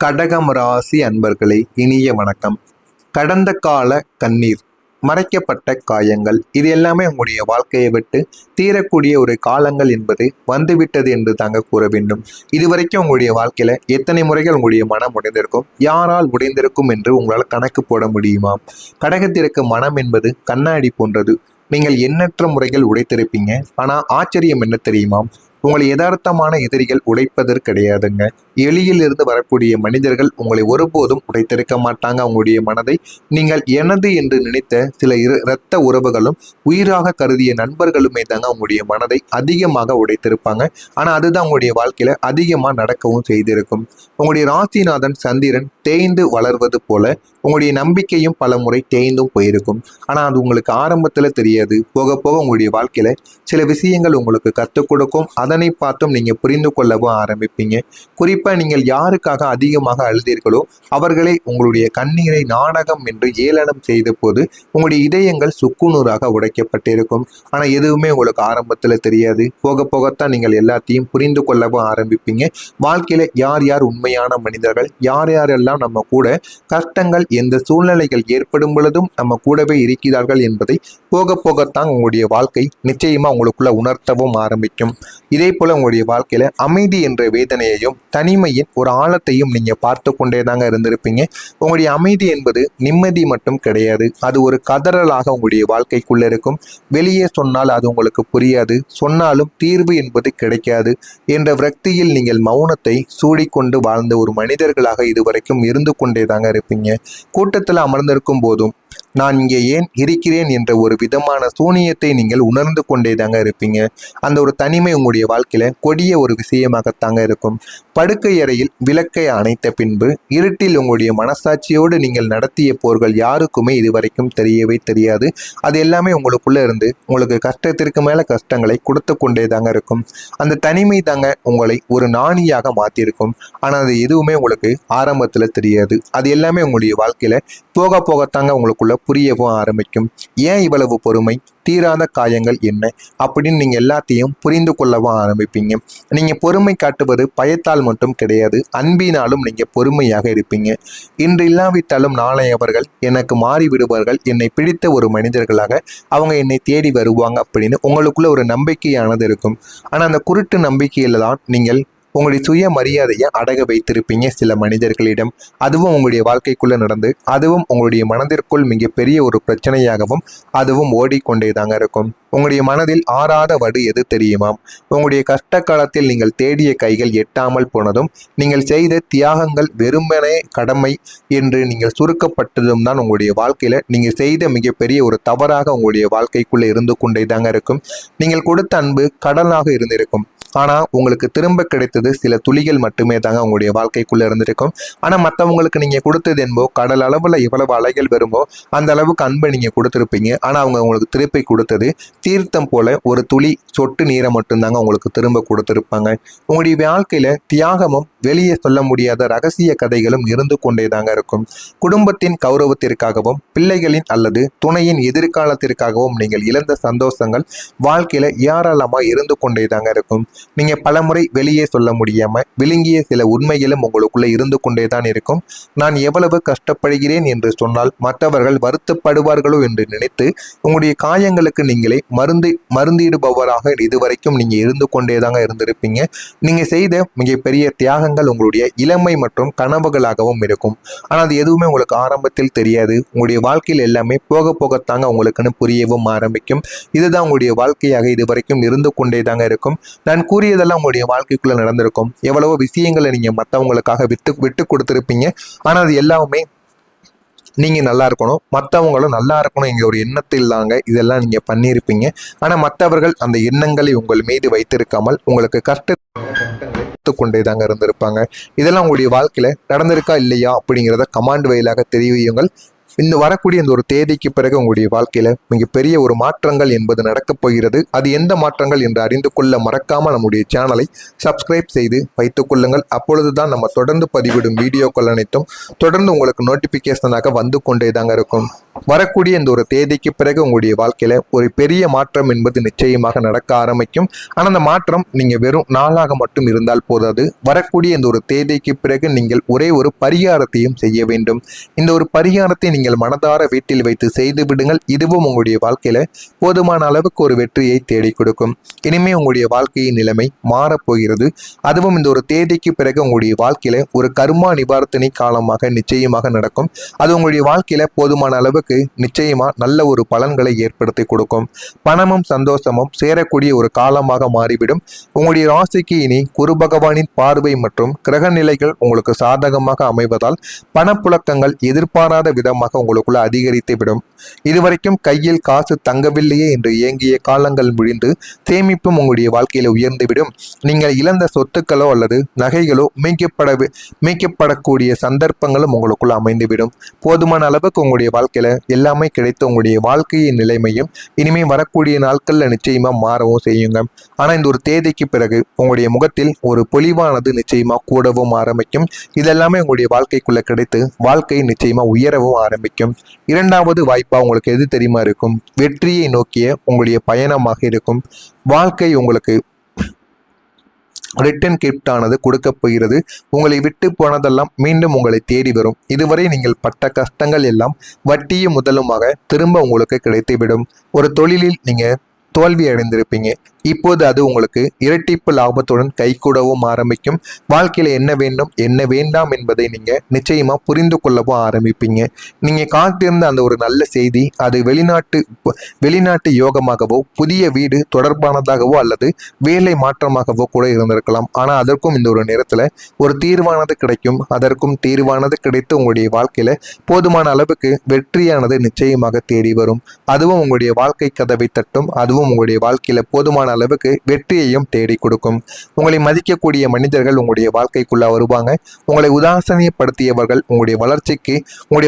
கடகம் ராசி அன்பர்களே, இனிய வணக்கம். கடந்த கால கண்ணீர், மறைக்கப்பட்ட காயங்கள், இது எல்லாமே உங்களுடைய வாழ்க்கையை விட்டு தீரக்கூடிய ஒரு காலங்கள் என்பது வந்துவிட்டது என்று தாங்க கூற வேண்டும். இதுவரைக்கும் உங்களுடைய வாழ்க்கையில எத்தனை முறைகள் உங்களுடைய மனம் உடைந்திருக்கும், யாரால் உடைந்திருக்கும் என்று உங்களால் கணக்கு போட முடியுமா? கடகத்திற்கு மனம் என்பது கண்ணாடி போன்றது. நீங்கள் எண்ணற்ற முறைகள் உடைத்திருப்பீங்க. ஆனா ஆச்சரியம் என்ன தெரியுமா? உங்களை யதார்த்தமான எதிரிகள் உடைப்பதற்கு கிடையாதுங்க. எளியிலிருந்து வரக்கூடிய மனிதர்கள் உங்களை ஒருபோதும் உடைத்திருக்க மாட்டாங்க. உங்களுடைய மனதை நீங்கள் எனது என்று நினைத்த சில இரத்த உறவுகளும் உயிராக கருதிய நண்பர்களுமே தாங்க உங்களுடைய மனதை அதிகமாக உடைத்திருப்பாங்க. ஆனா அதுதான் உங்களுடைய வாழ்க்கையில அதிகமா நடக்கவும் செய்திருக்கும். உங்களுடைய ராசிநாதன் சந்திரன் தேய்ந்து வளர்வது போல உங்களுடைய நம்பிக்கையும் பல முறை தேய்ந்தும் போயிருக்கும். ஆனா அது உங்களுக்கு ஆரம்பத்துல தெரியாது. போக போக உங்களுடைய வாழ்க்கையில சில விஷயங்கள் உங்களுக்கு கற்றுக் கொடுக்கும். அதனை பார்த்தும் நீங்க புரிந்து கொள்ளவும் ஆரம்பிப்பீங்க. குறிப்பா நீங்கள் யாருக்காக அதிகமாக அழுதீர்களோ அவர்களே உங்களுடைய கண்ணீரை நாடகம் என்று ஏளனம் செய்த போது உங்களுடைய இதயங்கள் சுக்குநூறாக உடைக்கப்பட்டிருக்கும். ஆனா எதுவுமே உங்களுக்கு ஆரம்பத்துல தெரியாது. போக போகத்தான் நீங்கள் எல்லாத்தையும் புரிந்து கொள்ளவும் ஆரம்பிப்பீங்க. வாழ்க்கையில யார் யார் உண்மையான மனிதர்கள், யார் யாரெல்லாம் நம்ம கூட கஷ்டங்கள் எந்த சூழ்நிலைகள் ஏற்படும் பொழுதும் நம்ம கூடவே இருக்கிறார்கள் என்பதை போக போகத்தான் உங்களுடைய வாழ்க்கை நிச்சயமா உங்களுக்குள்ள உணர்த்தவும் ஆரம்பிக்கும். இதே போல உங்களுடைய வாழ்க்கையில அமைதி என்ற வேதனையையும் தனிமையின் ஒரு ஆழத்தையும் நீங்க பார்த்து கொண்டே தாங்க இருந்திருப்பீங்க. உங்களுடைய அமைதி என்பது நிம்மதி மட்டும் கிடையாது, அது ஒரு கதறலாக உங்களுடைய வாழ்க்கைக்குள்ள இருக்கும். வெளியே சொன்னால் அது உங்களுக்கு புரியாது, சொன்னாலும் தீர்வு என்பது கிடைக்காது என்ற விரக்தியில் நீங்கள் மௌனத்தை சூடிக்கொண்டு வாழ்ந்த ஒரு மனிதர்களாக இதுவரைக்கும் இருந்து கொண்டே தாங்க இருப்பீங்க. கூட்டத்தில் அமர்ந்திருக்கும் போதும் நான் இங்கே ஏன் இருக்கிறேன் என்ற ஒரு விதமான சூனியத்தை நீங்கள் உணர்ந்து கொண்டே தாங்க இருப்பீங்க. அந்த ஒரு தனிமை உங்களுடைய வாழ்க்கையில கொடிய ஒரு விஷயமாகத்தாங்க இருக்கும். படுக்கை அறையில் விளக்கை அணைத்த பின்பு இருட்டில் உங்களுடைய மனசாட்சியோடு நீங்கள் நடத்திய போர்கள் யாருக்குமே இதுவரைக்கும் தெரியவே தெரியாது. அது எல்லாமே உங்களுக்குள்ள இருந்து உங்களுக்கு கஷ்டத்திற்கு மேல கஷ்டங்களை கொடுத்து கொண்டே தாங்க இருக்கும். அந்த தனிமை தாங்க உங்களை ஒரு நாணியாக மாற்றிருக்கும். ஆனால் அது எதுவுமே உங்களுக்கு ஆரம்பத்தில் தெரியாது. அது எல்லாமே உங்களுடைய வாழ்க்கையில போக போகத்தாங்க உங்களுக்குள்ள புரியவும் ஆரம்பிக்கும். ஏன் இவ்வளவு பொறுமை, தீராத காயங்கள் என்ன அப்படின்னு நீங்க எல்லாத்தையும் புரிந்து கொள்ளவும் ஆரம்பிப்பீங்க. நீங்க பொறுமை காட்டுவது பயத்தால் மட்டும் கிடையாது, அன்பினாலும் நீங்க பொறுமையாக இருப்பீங்க. இன்று இல்லாவிட்டாலும் நாளை அவர்கள் எனக்கு மாறி விடுவார்கள், என்னை பிடித்த ஒரு மனிதர்களாக அவங்க என்னை தேடி வருவாங்க அப்படின்னு உங்களுக்குள்ள ஒரு நம்பிக்கையானது இருக்கும். ஆனா அந்த குருட்டு நம்பிக்கையில தான் நீங்கள் உங்களுடைய சுய மரியாதையை அடக வைத்திருப்பீங்க சில மனிதர்களிடம். அதுவும் உங்களுடைய வாழ்க்கைக்குள்ள நடந்து அதுவும் உங்களுடைய மனதிற்குள் மிகப்பெரிய ஒரு பிரச்சனையாகவும் அதுவும் ஓடிக்கொண்டே தாங்க இருக்கும். உங்களுடைய மனதில் ஆறாத வடு எது தெரியுமா? உங்களுடைய கஷ்ட காலத்தில் நீங்கள் தேடிய கைகள் எட்டாமல் போனதும், நீங்கள் செய்த தியாகங்கள் வெறுமனே கடமை என்று நீங்கள் சுருக்கப்பட்டதும் தான் உங்களுடைய வாழ்க்கையில நீங்கள் செய்த மிகப்பெரிய ஒரு தவறாக உங்களுடைய வாழ்க்கைக்குள்ள இருந்து கொண்டே தாங்க இருக்கும். நீங்கள் கொடுத்த அன்பு கடலாக இருந்திருக்கும். ஆனா உங்களுக்கு திரும்ப கிடைத்தது சில துளிகள் மட்டுமே தாங்க உங்களுடைய வாழ்க்கைக்குள்ள இருந்திருக்கும். ஆனா மற்றவங்களுக்கு நீங்க கொடுத்தது என்போ கடல் அளவுல எவ்வளவு அலைகள் வருமோ அந்த அளவுக்கு அன்பை நீங்க கொடுத்துருப்பீங்க. ஆனா அவங்க உங்களுக்கு திருப்பி கொடுத்தது தீர்த்தம் போல ஒரு துளி சொட்டு நீரை மட்டும்தாங்க உங்களுக்கு திரும்ப கொடுத்திருப்பாங்க. உங்களுடைய வாழ்க்கையில தியாகமும் வெளியே சொல்ல முடியாத ரகசிய கதைகளும் இருந்து கொண்டே தாங்க இருக்கும். குடும்பத்தின் கௌரவத்திற்காகவும் பிள்ளைகளின் அல்லது துணையின் எதிர்காலத்திற்காகவும் நீங்கள் இழந்த சந்தோஷங்கள் வாழ்க்கையில ஏராளமா இருந்து கொண்டே தாங்க இருக்கும். நீங்க பலமுறை வெளியே சொல்ல முடியாம விழுங்கிய சில உண்மைகளும் உங்களுக்குள்ள இருந்து கொண்டே தான் இருக்கும். நான் எவ்வளவு கஷ்டப்படுகிறேன் என்று சொன்னால் மற்றவர்கள் வருத்தப்படுவார்களோ என்று நினைத்து உங்களுடைய காயங்களுக்கு நீங்களே மருந்திடுபவராக இதுவரைக்கும் நீங்க இருந்து கொண்டே தாங்க இருந்திருப்பீங்க. நீங்க செய்த மிகப்பெரிய தியாகங்கள் உங்களுடைய இளமை மற்றும் கனவுகளாகவும் இருக்கும். ஆனால் அது எதுவுமே உங்களுக்கு ஆரம்பத்தில் தெரியாது. உங்களுடைய வாழ்க்கையில் எல்லாமே போக போகத்தாங்க உங்களுக்குன்னு புரியவும் ஆரம்பிக்கும். இதுதான் உங்களுடைய வாழ்க்கையாக இதுவரைக்கும் இருந்து கொண்டே தாங்க இருக்கும். நான் கூறியதெல்லாம் உங்களுடைய வாழ்க்கைக்குள்ள நடந்திருக்கும். எவ்வளவோ விஷயங்களை நீங்க மற்றவங்களுக்காக விட்டு கொடுத்துருப்பீங்க. ஆனா அது எல்லாமே நீங்க நல்லா இருக்கணும், மற்றவங்களும் நல்லா இருக்கணும் என்ற ஒரு எண்ணத்தில் தாங்க இதெல்லாம் நீங்க பண்ணியிருப்பீங்க. ஆனா மற்றவர்கள் அந்த எண்ணங்களை உங்கள் மீது வைத்திருக்காமல் உங்களுக்கு கஷ்டத்தை கொண்டே தாங்க இருந்திருப்பாங்க. இதெல்லாம் உங்களுடைய வாழ்க்கையில நடந்திருக்கா இல்லையா அப்படிங்கிறத கமாண்ட் வழியாக தெரிவியுங்கள். இந்த வரக்கூடிய இந்த ஒரு தேதிக்கு பிறகு உங்களுடைய வாழ்க்கையில மிகப்பெரிய ஒரு மாற்றங்கள் என்பது நடக்கப் போகிறது. அது எந்த மாற்றங்கள் என்று அறிந்து கொள்ள மறக்காம நம்முடைய சேனலை சப்ஸ்கிரைப் செய்து வைத்துக் கொள்ளுங்கள். அப்பொழுதுதான் நம்ம தொடர்ந்து பதிவிடும் வீடியோக்கள் அனைத்தும் தொடர்ந்து உங்களுக்கு நோட்டிபிகேஷனாக வந்து கொண்டே தாங்க இருக்கும். வரக்கூடிய இந்த ஒரு தேதிக்கு பிறகு உங்களுடைய வாழ்க்கையில ஒரு பெரிய மாற்றம் என்பது நிச்சயமாக நடக்க ஆரம்பிக்கும். ஆனால் அந்த மாற்றம் நீங்க வெறும் நாளாக மட்டும் இருந்தால் போதாது. வரக்கூடிய இந்த ஒரு தேதிக்கு பிறகு நீங்கள் ஒரே ஒரு பரிகாரத்தையும் செய்ய வேண்டும். இந்த ஒரு பரிகாரத்தை நீங்கள் மனதார வீட்டில் வைத்து செய்து விடுங்கள். இதுவும் உங்களுடைய வாழ்க்கையில போதுமான அளவுக்கு ஒரு வெற்றியை தேடி கொடுக்கும். இனிமே உங்களுடைய வாழ்க்கையின் நிலைமை மாறப்போகிறது. அதுவும் இந்த ஒரு தேதிக்கு பிறகு உங்களுடைய வாழ்க்கையில ஒரு கர்மா நிவாரணி காலமாக நிச்சயமாக நடக்கும். அது உங்களுடைய வாழ்க்கையில போதுமான அளவுக்கு நிச்சயமா நல்ல ஒரு பலன்களை ஏற்படுத்தி கொடுக்கும். பணமும் சந்தோஷமும் சேரக்கூடிய ஒரு காலமாக மாறிவிடும். உங்களுடைய ராசிக்கு இனி குரு பகவானின் பார்வை மற்றும் கிரக நிலைகள் உங்களுக்கு சாதகமாக அமைவதால் பணப்புழக்கங்கள் எதிர்பாராத விதமாக உங்களுக்குள்ள அதிகரித்து விடும். இதுவரைக்கும் கையில் காசு தங்கவில்லையே என்று இயங்கிய காலங்கள் முடிந்து சேமிப்பும் உங்களுடைய வாழ்க்கையில உயர்ந்துவிடும். நீங்கள் இழந்த சொத்துக்களோ அல்லது நகைகளோ மீட்கப்படக்கூடிய சந்தர்ப்பங்களும் உங்களுக்குள்ள அமைந்துவிடும். போதுமான அளவுக்கு உங்களுடைய வாழ்க்கையில எல்லாமே கிடைத்து உங்களுடைய வாழ்க்கையின் நிலைமையும் இனிமே வரக்கூடிய நாட்கள்ல நிச்சயமா மாறவும் செய்யுங்க. ஆனா இந்த ஒரு தேதிக்கு பிறகு உங்களுடைய முகத்தில் ஒரு பொலிவானது நிச்சயமா கூடவும் ஆரம்பிக்கும். இதெல்லாமே உங்களுடைய வாழ்க்கைக்குள்ள கிடைத்து வாழ்க்கை நிச்சயமா உயரவும் ஆரம்பிக்கும். இரண்டாவது வாய்ப்பா உங்களுக்கு எது தெரியுமா இருக்கும்? வெற்றியை நோக்கிய உங்களுடைய பயணமாக இருக்கும். வாழ்க்கை உங்களுக்கு ரிட்டன் கிஃப்ட் ஆனது கொடுக்க போகிறது. உங்களை விட்டு போனதெல்லாம் மீண்டும் உங்களை தேடி வரும். இதுவரை நீங்கள் பட்ட கஷ்டங்கள் எல்லாம் வட்டியும் முதலுமாக திரும்ப உங்களுக்கு கிடைத்துவிடும். ஒரு தொழிலில் நீங்க தோல்வி அடைந்திருப்பீங்க. இப்போது அது உங்களுக்கு இரட்டிப்பு லாபத்துடன் கைகூடவும் ஆரம்பிக்கும். வாழ்க்கையில என்ன வேண்டும் என்ன வேண்டாம் என்பதை நீங்க நிச்சயமா புரிந்து கொள்ளவும் ஆரம்பிப்பீங்க. நீங்க காத்திருந்த அந்த ஒரு நல்ல செய்தி அது வெளிநாட்டு யோகமாகவோ புதிய வீடு தொடர்பானதாகவோ அல்லது வேலை மாற்றமாகவோ கூட இருந்திருக்கலாம். ஆனா அதற்கும் இந்த ஒரு நேரத்துல ஒரு தீர்வானது கிடைக்கும். அதற்கும் தீர்வானது கிடைத்து உங்களுடைய வாழ்க்கையில போதுமான அளவுக்கு வெற்றியானது நிச்சயமாக தேடி வரும். அதுவும் உங்களுடைய வாழ்க்கை கதவை தட்டும். அதுவும் உங்களுடைய வாழ்க்கையில போதுமான அளவுக்கு வெற்றியையும் தேடி கொடுக்கும். உங்களை மதிக்கக்கூடிய மனிதர்கள் உங்களுடைய வாழ்க்கைக்குள்ள வருவாங்க. உங்களை உதாசீனப்படுத்தியவர்கள் உங்களுடைய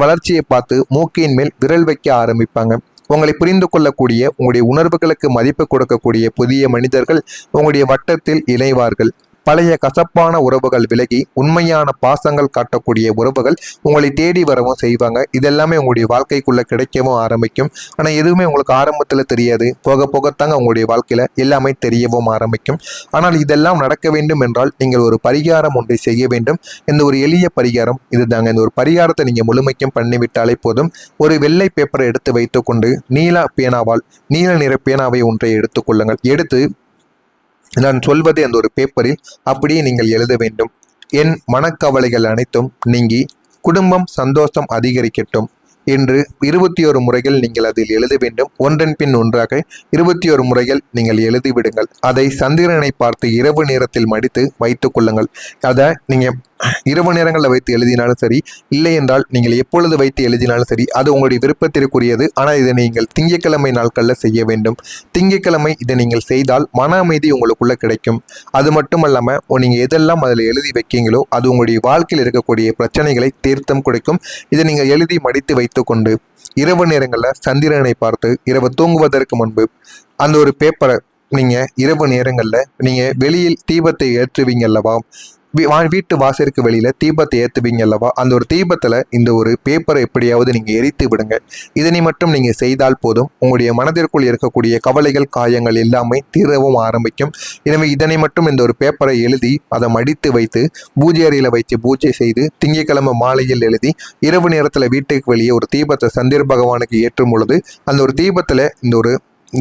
வளர்ச்சியை பார்த்து மூக்கின் மேல் விரல் வைக்க ஆரம்பிப்பாங்க. உங்களை புரிந்து கொள்ளக்கூடிய உங்களுடைய உணர்வுகளுக்கு மதிப்பு கொடுக்கக்கூடிய புதிய மனிதர்கள் உங்களுடைய வட்டத்தில் இணைவார்கள். பழைய கசப்பான உறவுகள் விலகி உண்மையான பாசங்கள் காட்டக்கூடிய உறவுகள் உங்களை தேடி வரவும் செய்வாங்க. இதெல்லாமே உங்களுடைய வாழ்க்கைக்குள்ள கிடைக்கவும் ஆரம்பிக்கும். ஆனா எதுவுமே உங்களுக்கு ஆரம்பத்துல தெரியாது. போக போகத்தாங்க உங்களுடைய வாழ்க்கையில எல்லாமே தெரியவும் ஆரம்பிக்கும். ஆனால் இதெல்லாம் நடக்க வேண்டும் என்றால் நீங்கள் ஒரு பரிகாரம் ஒன்றை செய்ய வேண்டும். இந்த ஒரு எளிய பரிகாரம் இதுதாங்க. இந்த ஒரு பரிகாரத்தை நீங்க முழுமைக்கும் பண்ணிவிட்டாலே போதும். ஒரு வெள்ளை பேப்பரை எடுத்து வைத்துக்கொண்டு நீல நிற பேனாவை ஒன்றை எடுத்துக்கொள்ளுங்கள். எடுத்து நான் சொல்வதை அந்த ஒரு பேப்பரில் அப்படியே நீங்கள் எழுத வேண்டும். என் மனக்கவலைகள் அனைத்தும் நீங்கி குடும்பம் சந்தோஷம் அதிகரிக்கட்டும் என்று 21 முறைகள் நீங்கள் அதில் எழுத வேண்டும். ஒன்றன் பின் ஒன்றாக 21 முறைகள் நீங்கள் எழுதிவிடுங்கள். அதை சந்திரனை பார்த்து இரவு நேரத்தில் மடித்து வைத்துக் கொள்ளுங்கள். அதை நீங்க இரவு நேரங்களில் வைத்து எழுதினாலும் சரி, இல்லை என்றால் நீங்கள் எப்பொழுது வைத்து எழுதினாலும் சரி, அது உங்களுடைய விருப்பத்திற்குரியது. ஆனால் இதை நீங்கள் திங்கட்கிழமை நாட்களில் செய்ய வேண்டும். திங்கட்கிழமை இதை நீங்கள் செய்தால் மன அமைதி உங்களுக்குள்ள கிடைக்கும். அது மட்டும் இல்லாமல் நீங்கள் எதெல்லாம் அதில் எழுதி வைக்கீங்களோ அது உங்களுடைய வாழ்க்கையில் இருக்கக்கூடிய பிரச்சனைகளை தீர்த்தம் கொடுக்கும். இதை நீங்கள் எழுதி மடித்து வைத்துக்கொண்டு இரவு நேரங்களில் சந்திரனை பார்த்து இரவு தூங்குவதற்கு முன்பு அந்த ஒரு பேப்பரை நீங்கள் இரவு நேரங்களில் நீங்கள் வெளியில் தீபத்தை ஏற்றுவீங்க அல்லவா, வீட்டு வாசலுக்கு வெளியில தீபத்தை ஏற்றுவீங்க அல்லவா, அந்த ஒரு தீபத்துல இந்த ஒரு பேப்பரை எப்படியாவது நீங்க எரித்து விடுங்க. இதனை மட்டும் நீங்க செய்தால் போதும். உங்களுடைய மனதிற்குள் இருக்கக்கூடிய கவலைகள் காயங்கள் எல்லாமே தீரவும் ஆரம்பிக்கும். எனவே இதனை மட்டும் இந்த ஒரு பேப்பரை எழுதி அதை மடித்து வைத்து பூஜை அறையில வைத்து பூஜை செய்து திங்கட்கிழமை மாலையில் எழுதி இரவு நேரத்துல வீட்டுக்கு வெளியே ஒரு தீபத்தை சந்திர பகவானுக்கு ஏற்றும் பொழுது அந்த ஒரு தீபத்துல இந்த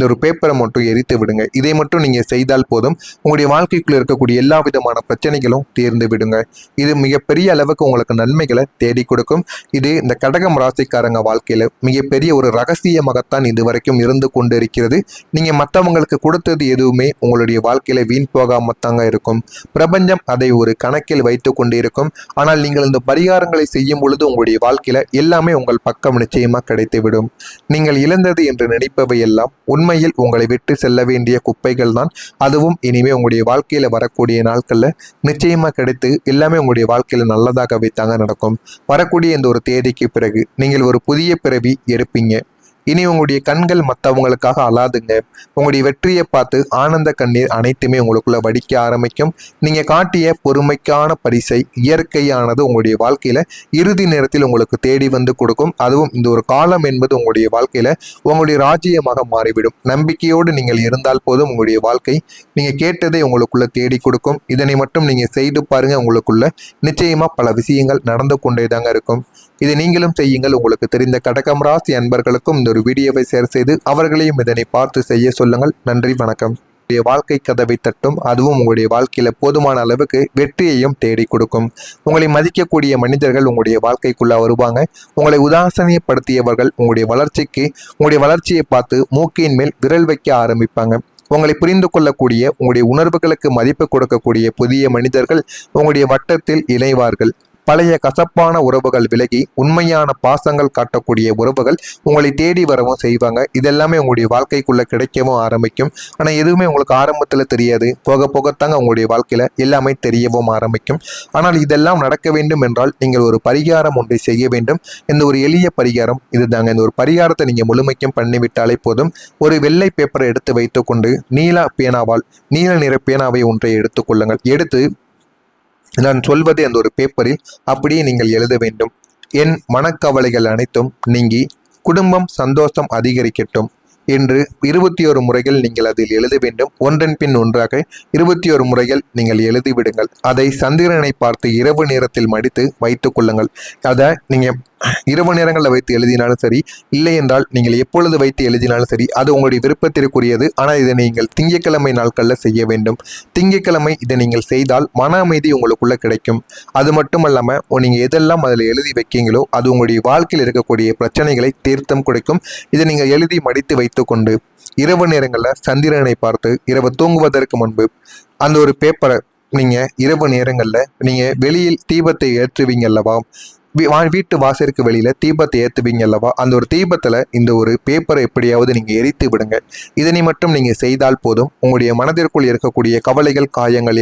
ஒரு பேப்பரை மட்டும் எரித்து விடுங்க. இதை மட்டும் நீங்க செய்தால் போதும். உங்களுடைய வாழ்க்கைக்குள்ள இருக்கக்கூடிய எல்லா விதமான பிரச்சனைகளும் தீர்ந்து விடுங்க. இது மிகப்பெரிய அளவுக்கு உங்களுக்கு நன்மைகளை தேடி கொடுக்கும். இது இந்த கடகம் ராசிக்காரங்க வாழ்க்கையில மிகப்பெரிய ஒரு ரகசியமாகத்தான் இதுவரைக்கும் இருந்து கொண்டு இருக்கிறது. நீங்க மற்றவங்களுக்கு கொடுத்தது எதுவுமே உங்களுடைய வாழ்க்கையில வீண் போகாமத்தாங்க இருக்கும். பிரபஞ்சம் அதை ஒரு கணக்கில் வைத்து கொண்டு இருக்கும். ஆனால் நீங்கள் இந்த பரிகாரங்களை செய்யும் பொழுது உங்களுடைய வாழ்க்கையில எல்லாமே உங்கள் பக்கம் நிச்சயமா கிடைத்துவிடும். நீங்கள் இழந்தது என்று நினைப்பவை எல்லாம் உண்மையில் உங்களை விட்டு செல்ல வேண்டிய குப்பைகள் தான். அதுவும் இனிமே உங்களுடைய வாழ்க்கையில வரக்கூடிய நாட்கள்ல நிச்சயமா கிடைத்து எல்லாமே உங்களுடைய வாழ்க்கையில நல்லதாகவே தாங்க நடக்கும். வரக்கூடிய இந்த ஒரு தேதிக்கு பிறகு நீங்கள் ஒரு புதிய பிறவி எடுப்பீங்க. இனி உங்களுடைய கண்கள் மற்றவங்களுக்காக அழாதுங்க. உங்களுடைய வெற்றியை பார்த்து ஆனந்த கண்ணீர் அனைத்துமே உங்களுக்குள்ள வடிக்க ஆரம்பிக்கும். நீங்க காட்டிய பொறுமைக்கான பரிசை இயற்கையானது உங்களுடைய வாழ்க்கையில இறுதி நேரத்தில் உங்களுக்கு தேடி வந்து கொடுக்கும். அதுவும் இந்த ஒரு காலம் என்பது உங்களுடைய வாழ்க்கையில உங்களுடைய ராஜ்யமாக மாறிவிடும். நம்பிக்கையோடு நீங்கள் இருந்தால் போதும் உங்களுடைய வாழ்க்கை நீங்க கேட்டதை உங்களுக்குள்ள தேடி கொடுக்கும். இதனை மட்டும் நீங்க செய்து பாருங்க, உங்களுக்குள்ள நிச்சயமா பல விஷயங்கள் நடந்து கொண்டே தாங்க இருக்கும். இதை நீங்களும் செய்யுங்கள். உங்களுக்கு தெரிந்த கடகம் ராசி அன்பர்களுக்கும் இந்த ஒரு வீடியோவை ஷேர் செய்து அவர்களையும் இதனை பார்த்து செய்ய சொல்லுங்கள். நன்றி, வணக்கம். உங்களுடைய வாழ்க்கை கதவை தட்டும். அதுவும் உங்களுடைய வாழ்க்கையில போதுமான அளவுக்கு வெற்றியையும் தேடி கொடுக்கும். உங்களை மதிக்கக்கூடிய மனிதர்கள் உங்களுடைய வாழ்க்கைக்குள்ள வருவாங்க. உங்களை உதாசீனப்படுத்தியவர்கள் உங்களுடைய வளர்ச்சியை பார்த்து மூக்கின் மேல் விரல் வைக்க ஆரம்பிப்பாங்க. உங்களை புரிந்து கொள்ளக்கூடிய, உங்களுடைய உணர்வுகளுக்கு மதிப்பு கொடுக்கக்கூடிய புதிய மனிதர்கள் உங்களுடைய வட்டத்தில் இணைவார்கள். பழைய கசப்பான உறவுகள் விலகி உண்மையான பாசங்கள் காட்டக்கூடிய உறவுகள் உங்களை தேடி வரவும் செய்வாங்க. இதெல்லாமே உங்களுடைய வாழ்க்கைக்குள்ள கிடைக்கவும் ஆரம்பிக்கும். ஆனால் எதுவுமே உங்களுக்கு ஆரம்பத்தில் தெரியாது. போக போகத்தாங்க உங்களுடைய வாழ்க்கையில எல்லாமே தெரியவும் ஆரம்பிக்கும். ஆனால் இதெல்லாம் நடக்க வேண்டும் என்றால் நீங்கள் ஒரு பரிகாரம் ஒன்றை செய்ய வேண்டும். இந்த ஒரு எளிய பரிகாரம் இதுதாங்க. இந்த ஒரு பரிகாரத்தை நீங்க முழுமைக்கும் பண்ணிவிட்டாலே போதும். ஒரு வெள்ளை பேப்பரை எடுத்து வைத்துக்கொண்டு நீல நிற பேனாவை ஒன்றை எடுத்துக்கொள்ளுங்கள். எடுத்து நான் சொல்வதை அந்த ஒரு பேப்பரில் அப்படியே நீங்கள் எழுத வேண்டும். என் மனக்கவலைகள் அனைத்தும் நீங்கி குடும்பம் சந்தோஷம் அதிகரிக்கட்டும் என்று 21 முறைகள் நீங்கள் அதில் எழுத வேண்டும். ஒன்றன் பின் ஒன்றாக 21 முறைகள் நீங்கள் எழுதிவிடுங்கள். அதை சந்திரனை பார்த்து இரவு நேரத்தில் மடித்து வைத்துக் கொள்ளுங்கள். அதை நீங்க இரவு நேரங்களில் வைத்து எழுதினாலும் சரி, இல்லை என்றால் நீங்கள் எப்பொழுது வைத்து எழுதினாலும் சரி, அது உங்களுடைய விருப்பத்திற்குரியது. ஆனால் இதை நீங்கள் திங்கட்கிழமை நாட்களில் செய்ய வேண்டும். திங்கட்கிழமை இதை நீங்கள் செய்தால் மன அமைதி உங்களுக்குள்ள கிடைக்கும். அது மட்டும் இல்லாமல் நீங்கள் எதெல்லாம் அதில் எழுதி வைக்கீங்களோ அது உங்களுடைய வாழ்க்கையில் இருக்கக்கூடிய பிரச்சனைகளை தீர்த்தம் கொடுக்கும். இதை நீங்கள் எழுதி மடித்து வைத்துக்கொண்டு இரவு நேரங்களில் சந்திரனை பார்த்து இரவு தூங்குவதற்கு முன்பு அந்த ஒரு பேப்பரை நீங்கள் இரவு நேரங்களில் நீங்கள் வெளியில் தீபத்தை ஏற்றுவீங்க அல்லவா, வீட்டு வாசலுக்கு வெளியில தீபத்தை ஏற்றுவீங்க அல்லவா, அந்த ஒரு தீபத்தில் இந்த ஒரு பேப்பரை எப்படியாவது நீங்கள் எரித்து விடுங்க. இதனை மட்டும் நீங்கள் செய்தால் போதும். உங்களுடைய மனதிற்குள் இருக்கக்கூடிய கவலைகள் காயங்கள்